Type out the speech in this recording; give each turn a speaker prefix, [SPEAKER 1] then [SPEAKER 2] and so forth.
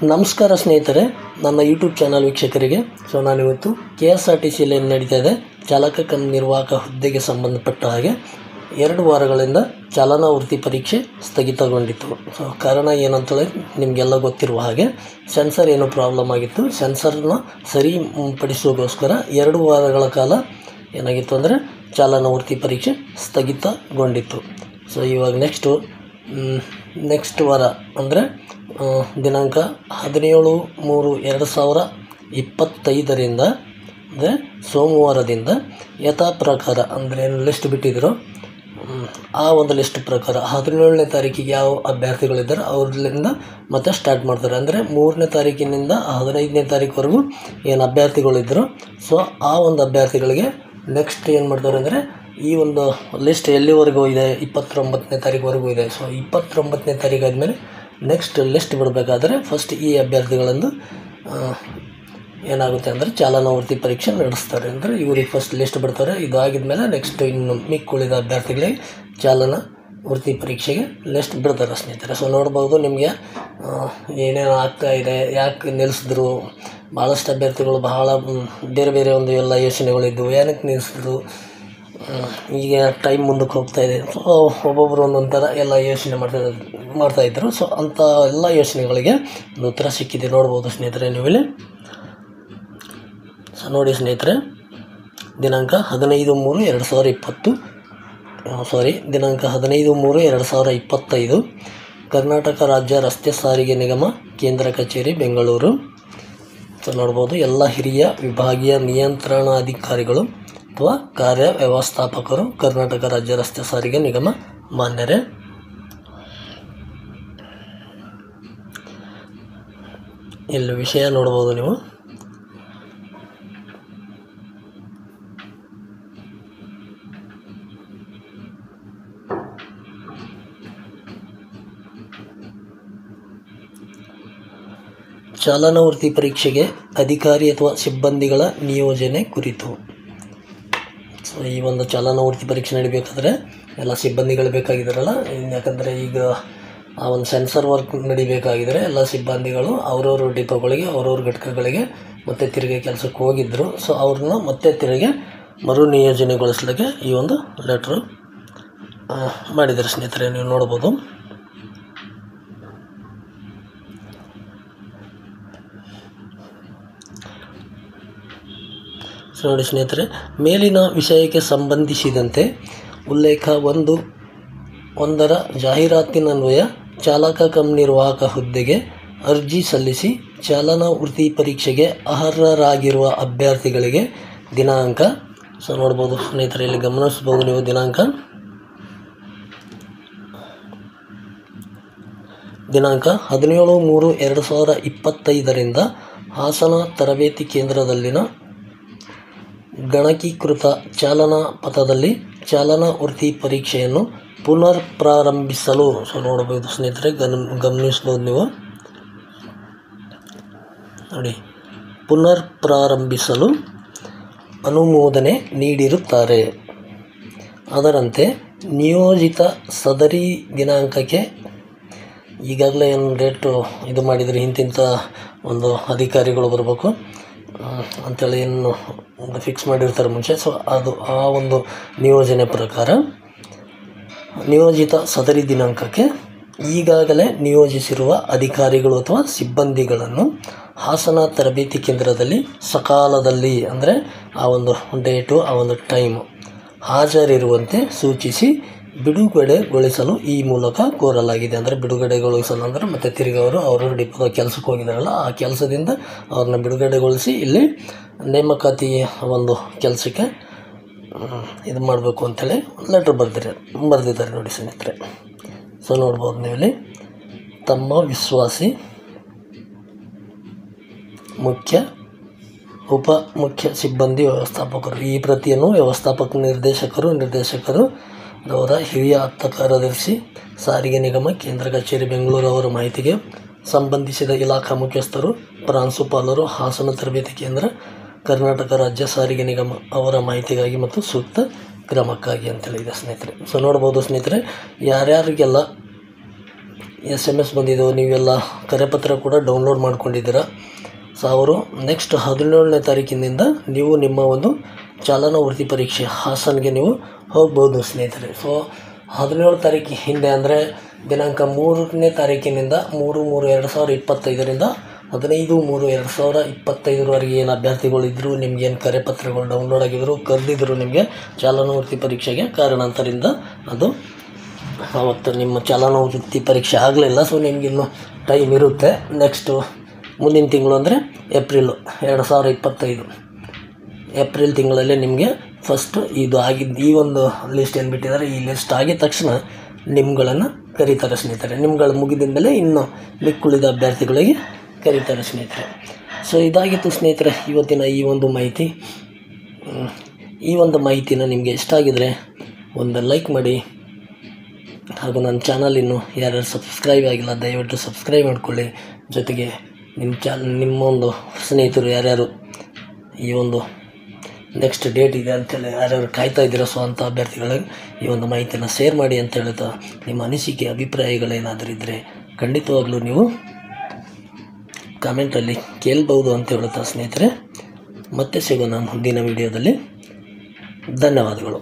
[SPEAKER 1] ನಮಸ್ಕಾರ ಸ್ನೇಹಿತರೆ, ನನ್ನ ಯೂಟ್ಯೂಬ್ ಚಾನಲ್ ವೀಕ್ಷಕರಿಗೆ. ನಾನಿವತ್ತು KSRTCಯಲ್ಲಿ ಏನು ನಡೀತಾ ಇದೆ, ಚಾಲಕ ಕಮ್ ನಿರ್ವಾಹಕ ಹುದ್ದೆಗೆ ಸಂಬಂಧಪಟ್ಟ ಹಾಗೆ 2 ವಾರಗಳಿಂದ ಚಾಲನಾ ವೃತ್ತಿ ಪರೀಕ್ಷೆ ಸ್ಥಗಿತಗೊಂಡಿತ್ತು. ಕಾರಣ ಏನಂತೇಳಿ ನಿಮಗೆಲ್ಲ ಗೊತ್ತಿರುವ ಹಾಗೆ ಸೆನ್ಸರ್ ಏನೋ ಪ್ರಾಬ್ಲಮ್ ಆಗಿತ್ತು. ಸೆನ್ಸರ್ನ ಸರಿಪಡಿಸೋಗೋಸ್ಕರ 2 ವಾರಗಳ ಕಾಲ ಏನಾಗಿತ್ತು ಅಂದರೆ ಚಾಲನಾ ವೃತ್ತಿ ಪರೀಕ್ಷೆ ಸ್ಥಗಿತಗೊಂಡಿತ್ತು. ಇವಾಗ ನೆಕ್ಸ್ಟ್ ವಾರ ಅಂದರೆ ದಿನಾಂಕ 17/3/2025 ಅಂದರೆ ಸೋಮವಾರದಿಂದ ಯಥಾ ಪ್ರಕಾರ ಅಂದರೆ ಏನು ಲಿಸ್ಟ್ ಬಿಟ್ಟಿದ್ರು ಆ ಒಂದು ಲಿಸ್ಟ್ ಪ್ರಕಾರ 17ನೇ ತಾರೀಕಿಗೆ ಯಾವ ಅಭ್ಯರ್ಥಿಗಳಿದ್ದಾರೆ ಅವ್ರಿಂದ ಮತ್ತೆ ಸ್ಟಾರ್ಟ್ ಮಾಡ್ತಾರೆ. ಅಂದರೆ 3ನೇ ತಾರೀಕಿನಿಂದ 15ನೇ ತಾರೀಕುವರೆಗೂ ಏನು ಅಭ್ಯರ್ಥಿಗಳಿದ್ದರು, ಆ ಒಂದು ಅಭ್ಯರ್ಥಿಗಳಿಗೆ ನೆಕ್ಸ್ಟ್ ಏನು ಮಾಡ್ತಾರೆ ಅಂದರೆ ಈ ಒಂದು ಲಿಸ್ಟ್ ಎಲ್ಲಿವರೆಗೂ ಇದೆ, 29ನೇ ತಾರೀಕುವರೆಗೂ ಇದೆ. 29ನೇ ತಾರೀಕು ಆದಮೇಲೆ ನೆಕ್ಸ್ಟ್ ಲಿಸ್ಟ್ ಬಿಡಬೇಕಾದ್ರೆ ಫಸ್ಟ್ ಈ ಅಭ್ಯರ್ಥಿಗಳನ್ನು ಏನಾಗುತ್ತೆ ಅಂದರೆ ಚಾಲನಾ ವೃತ್ತಿ ಪರೀಕ್ಷೆ ನಡೆಸ್ತಾರೆ. ಅಂದರೆ ಇವ್ರಿಗೆ ಫಸ್ಟ್ ಲಿಸ್ಟ್ ಬಿಡ್ತಾರೆ. ಇದಾಗಿದ್ಮೇಲೆ ನೆಕ್ಸ್ಟ್ ಇನ್ನು ಮಿಕ್ಕುಳಿದ ಅಭ್ಯರ್ಥಿಗಳಿಗೆ ಚಾಲನಾ ವೃತ್ತಿ ಪರೀಕ್ಷೆಗೆ ಲಿಸ್ಟ್ ಬಿಡ್ತಾರೆ ಸ್ನೇಹಿತರೆ. ನೋಡ್ಬೋದು ನಿಮಗೆ ಏನೇನು ಆಗ್ತಾಯಿದೆ, ಯಾಕೆ ನಿಲ್ಲಿಸಿದ್ರು, ಭಾಳಷ್ಟು ಅಭ್ಯರ್ಥಿಗಳು ಬಹಳ ಬೇರೆ ಬೇರೆ ಒಂದು ಎಲ್ಲ ಯೋಚನೆಗಳಿದ್ದವು, ಏನಕ್ಕೆ ನಿಲ್ಲಿಸಿದ್ರು, ಈಗ ಟೈಮ್ ಮುಂದಕ್ಕೆ ಹೋಗ್ತಾಯಿದೆ. ಒಬ್ಬೊಬ್ಬರು ಒಂದೊಂಥರ ಎಲ್ಲ ಯೋಚನೆ ಮಾಡ್ತಾಯಿದ್ರು. ಅಂಥ ಎಲ್ಲ ಯೋಚನೆಗಳಿಗೆ ಒಂದು ಉತ್ತರ ಸಿಕ್ಕಿದೆ. ನೋಡ್ಬೋದು ಸ್ನೇಹಿತರೆ ನೀವಿಲ್ಲಿ. ನೋಡಿ ಸ್ನೇಹಿತರೆ, ದಿನಾಂಕ 15/3/2025 ಕರ್ನಾಟಕ ರಾಜ್ಯ ರಸ್ತೆ ಸಾರಿಗೆ ನಿಗಮ ಕೇಂದ್ರ ಕಚೇರಿ ಬೆಂಗಳೂರು. ನೋಡ್ಬೋದು ಎಲ್ಲ ಹಿರಿಯ ವಿಭಾಗೀಯ ನಿಯಂತ್ರಣಾಧಿಕಾರಿಗಳು ಅಥವಾ ಕಾರ್ಯ ವ್ಯವಸ್ಥಾಪಕರು ಕರ್ನಾಟಕ ರಾಜ್ಯ ರಸ್ತೆ ಸಾರಿಗೆ ನಿಗಮ ಮಾನ್ಯರೇ. ಇಲ್ಲಿ ವಿಷಯ ನೋಡ್ಬೋದು ನೀವು. ಚಾಲನಾ ವೃತ್ತಿ ಪರೀಕ್ಷೆಗೆ ಅಧಿಕಾರಿ ಅಥವಾ ಸಿಬ್ಬಂದಿಗಳ ನಿಯೋಜನೆ ಕುರಿತು. ಈ ಒಂದು ಚಾಲನಾ ವೃತ್ತಿ ಪರೀಕ್ಷೆ ನಡಿಬೇಕಾದ್ರೆ ಎಲ್ಲ ಸಿಬ್ಬಂದಿಗಳು ಬೇಕಾಗಿದ್ದಾರಲ್ಲ, ಯಾಕಂದರೆ ಈಗ ಆ ಒಂದು ಸೆನ್ಸರ್ ವರ್ಕ್ ನಡಿಬೇಕಾಗಿದ್ದರೆ ಎಲ್ಲ ಸಿಬ್ಬಂದಿಗಳು ಅವ್ರವ್ರ ಡಿಪೋಗಳಿಗೆ ಅವ್ರವ್ರ ಘಟಕಗಳಿಗೆ ಮತ್ತೆ ತಿರುಗಿ ಕೆಲಸಕ್ಕೆ ಹೋಗಿದ್ದರು. ಅವ್ರನ್ನ ಮತ್ತೆ ತಿರುಗಿ ಮರು ನಿಯೋಜನೆಗೊಳಿಸಲಿಕ್ಕೆ ಈ ಒಂದು ಲೆಟ್ರು ಮಾಡಿದ್ದಾರೆ ಸ್ನೇಹಿತರೆ, ನೀವು ನೋಡ್ಬೋದು. ನೋಡಿ ಸ್ನೇಹಿತರೆ, ಮೇಲಿನ ವಿಷಯಕ್ಕೆ ಸಂಬಂಧಿಸಿದಂತೆ ಉಲ್ಲೇಖ 1ರ ಜಾಹೀರಾತಿನನ್ವಯ ಚಾಲಕ ಕಮ್ ನಿರ್ವಾಹಕ ಹುದ್ದೆಗೆ ಅರ್ಜಿ ಸಲ್ಲಿಸಿ ಚಾಲನಾ ವೃತ್ತಿ ಪರೀಕ್ಷೆಗೆ ಅರ್ಹರಾಗಿರುವ ಅಭ್ಯರ್ಥಿಗಳಿಗೆ ದಿನಾಂಕ. ನೋಡ್ಬೋದು ಸ್ನೇಹಿತರೆ, ಇಲ್ಲಿ ಗಮನಿಸ್ಬೋದು ನೀವು. ದಿನಾಂಕ 17/3/2025 ಹಾಸನ ತರಬೇತಿ ಕೇಂದ್ರದಲ್ಲಿನ ಗಣಕೀಕೃತ ಚಾಲನಾ ಪಥದಲ್ಲಿ ಚಾಲನಾ ವೃತ್ತಿ ಪರೀಕ್ಷೆಯನ್ನು ಪುನರ್ ಪ್ರಾರಂಭಿಸಲು. ನೋಡಬಹುದು ಸ್ನೇಹಿತರೆ, ಗಮನಿಸ್ಬೋದು ನೀವು ನೋಡಿ. ಪುನರ್ ಪ್ರಾರಂಭಿಸಲು ಅನುಮೋದನೆ ನೀಡಿರುತ್ತಾರೆ. ಅದರಂತೆ ನಿಯೋಜಿತ ಸದರಿ ದಿನಾಂಕಕ್ಕೆ ಈಗಾಗಲೇ ಏನು ಡೇಟು ಇದು ಮಾಡಿದರೆ ಇಂತಿಂಥ ಒಂದು ಅಧಿಕಾರಿಗಳು ಬರಬೇಕು ಅಂಥೇಳಿ ಏನು ಫಿಕ್ಸ್ ಮಾಡಿರ್ತಾರೆ ಮುಂಚೆ. ಅದು ಆ ಒಂದು ನಿಯೋಜನೆ ಪ್ರಕಾರ ನಿಯೋಜಿತ ಸದರಿ ದಿನಾಂಕಕ್ಕೆ ಈಗಾಗಲೇ ನಿಯೋಜಿಸಿರುವ ಅಧಿಕಾರಿಗಳು ಅಥವಾ ಸಿಬ್ಬಂದಿಗಳನ್ನು ಹಾಸನ ತರಬೇತಿ ಕೇಂದ್ರದಲ್ಲಿ ಸಕಾಲದಲ್ಲಿ, ಅಂದರೆ ಆ ಒಂದು ಡೇಟು ಆ ಒಂದು ಟೈಮು ಹಾಜರಿರುವಂತೆ ಸೂಚಿಸಿ ಬಿಡುಗಡೆಗೊಳಿಸಲು ಈ ಮೂಲಕ ಕೋರಲಾಗಿದೆ. ಅಂದರೆ ಬಿಡುಗಡೆಗೊಳಿಸಲು ಅಂದರೆ ಮತ್ತೆ ತಿರುಗಿ ಅವರು ಡಿಪೋದ ಕೆಲಸಕ್ಕೆ ಹೋಗಿದ್ದಾರಲ್ಲ, ಆ ಕೆಲಸದಿಂದ ಅವ್ರನ್ನ ಬಿಡುಗಡೆಗೊಳಿಸಿ ಇಲ್ಲಿ ನೇಮಕಾತಿ ಒಂದು ಕೆಲಸಕ್ಕೆ ಇದು ಮಾಡಬೇಕು ಅಂಥೇಳಿ ಲೆಟ್ರ್ ಬರೆದಿದ್ದಾರೆ ನೋಡಿ ಸ್ನೇಹಿತರೆ. ನೋಡ್ಬೋದು ನೀವು ಇಲ್ಲಿ. ತಮ್ಮ ವಿಶ್ವಾಸಿ ಮುಖ್ಯ ಉಪ ಮುಖ್ಯ ಸಿಬ್ಬಂದಿ ವ್ಯವಸ್ಥಾಪಕರು. ಈ ಪ್ರತಿಯನ್ನು ನಿರ್ದೇಶಕರು ಅವರ ಹಿರಿಯ ಆಪ್ತ ಕಾರ್ಯದರ್ಶಿ ಸಾರಿಗೆ ನಿಗಮ ಕೇಂದ್ರ ಕಚೇರಿ ಬೆಂಗಳೂರು ಅವರ ಮಾಹಿತಿಗೆ ಸಂಬಂಧಿಸಿದ ಇಲಾಖಾ ಮುಖ್ಯಸ್ಥರು, ಪ್ರಾಂಶುಪಾಲರು, ಹಾಸನ ತರಬೇತಿ ಕೇಂದ್ರ, ಕರ್ನಾಟಕ ರಾಜ್ಯ ಸಾರಿಗೆ ನಿಗಮ ಅವರ ಮಾಹಿತಿಗಾಗಿ ಮತ್ತು ಸೂಕ್ತ ಕ್ರಮಕ್ಕಾಗಿ ಅಂತೇಳಿದೆ ಸ್ನೇಹಿತರೆ. ನೋಡ್ಬೋದು ಸ್ನೇಹಿತರೆ, ಯಾರ್ಯಾರಿಗೆಲ್ಲ SMS ಬಂದಿದ್ದು, ನೀವೆಲ್ಲ ಕರೆಪತ್ರ ಕೂಡ ಡೌನ್ಲೋಡ್ ಮಾಡ್ಕೊಂಡಿದ್ದೀರಾ. ಸೊ ಅವರು ನೆಕ್ಸ್ಟ್ 17ನೇ ತಾರೀಕಿನಿಂದ ನೀವು ನಿಮ್ಮ ಒಂದು ಚಾಲನಾ ವೃತ್ತಿ ಪರೀಕ್ಷೆ ಹಾಸನ್ಗೆ ನೀವು ಹೋಗ್ಬೋದು ಸ್ನೇಹಿತರೆ. ಸೊ 17 ತಾರೀಕು ಹಿಂದೆ ಅಂದರೆ ದಿನಾಂಕ 3ನೇ ತಾರೀಕಿನಿಂದ 3/3/2025ರಿಂದ 15/3/2025ವರೆಗೆ ಏನು ಅಭ್ಯರ್ಥಿಗಳಿದ್ದರು, ನಿಮಗೇನು ಕರೆಪತ್ರಗಳು ಡೌನ್ಲೋಡ್ ಆಗಿದ್ರು, ಕರೆದಿದ್ರು ನಿಮಗೆ ಚಾಲನಾ ವೃತ್ತಿ ಪರೀಕ್ಷೆಗೆ, ಕಾರಣಾಂತರದಿಂದ ಅದು ಅವತ್ತು ನಿಮ್ಮ ಚಾಲನಾ ವೃತ್ತಿ ಪರೀಕ್ಷೆ ಆಗಲಿಲ್ಲ. ಸೊ ನಿಮಗಿನ್ನೂ ಟೈಮ್ ಇರುತ್ತೆ. ನೆಕ್ಸ್ಟು ಮುಂದಿನ ತಿಂಗಳು ಅಂದರೆ ಏಪ್ರಿಲ್ 2025 ಏಪ್ರಿಲ್ ತಿಂಗಳಲ್ಲಿ ನಿಮಗೆ ಫಸ್ಟು ಇದು ಆಗಿದ್ದು ಈ ಒಂದು ಲಿಸ್ಟ್ ಏನು ಬಿಟ್ಟಿದ್ದಾರೆ, ಈ ಲಿಸ್ಟ್ ಆಗಿದ ತಕ್ಷಣ ನಿಮ್ಗಳನ್ನು ಕರೀತಾರೆ ಸ್ನೇಹಿತರೆ. ನಿಮ್ಗಳು ಮುಗಿದ ಮೇಲೆ ಇನ್ನು ಮಿಕ್ಕುಳಿದ ಅಭ್ಯರ್ಥಿಗಳಿಗೆ ಕರೀತಾರೆ ಸ್ನೇಹಿತರೆ. ಸೊ ಇದಾಗಿತ್ತು ಸ್ನೇಹಿತರೆ ಇವತ್ತಿನ ಈ ಒಂದು ಮಾಹಿತಿ. ಈ ಒಂದು ಮಾಹಿತಿನ ನಿಮಗೆ ಇಷ್ಟ ಆಗಿದರೆ ಒಂದು ಲೈಕ್ ಮಾಡಿ, ಹಾಗೂ ನನ್ನ ಚಾನಲ್ ಇನ್ನೂ ಯಾರ್ಯಾರು ಸಬ್ಸ್ಕ್ರೈಬ್ ಆಗಿಲ್ಲ ದಯವಿಟ್ಟು ಸಬ್ಸ್ಕ್ರೈಬ್ ಮಾಡ್ಕೊಳ್ಳಿ. ಜೊತೆಗೆ ನಿಮ್ಮ ಒಂದು ಸ್ನೇಹಿತರು ಯಾರ್ಯಾರು ಈ ಒಂದು ನೆಕ್ಸ್ಟ್ ಡೇಟ್ ಇದೆ ಅಂತೇಳಿ ಯಾರ್ಯಾರು ಕಾಯ್ತಾ ಇದ್ದೀರೋ, ಸೊ ಅಂಥ ಅಭ್ಯರ್ಥಿಗಳಿಗೆ ಈ ಒಂದು ಮಾಹಿತಿಯನ್ನು ಶೇರ್ ಮಾಡಿ ಅಂತ ಹೇಳ್ತಾ, ನಿಮ್ಮ ಅನಿಸಿಕೆ ಅಭಿಪ್ರಾಯಗಳೇನಾದರೂ ಇದ್ದರೆ ಖಂಡಿತವಾಗ್ಲೂ ನೀವು ಕಾಮೆಂಟಲ್ಲಿ ಕೇಳ್ಬೋದು ಅಂತ ಹೇಳ್ತಾ ಸ್ನೇಹಿತರೆ, ಮತ್ತೆ ಸಿಗೋಣ ಮುಂದಿನ ವಿಡಿಯೋದಲ್ಲಿ. ಧನ್ಯವಾದಗಳು.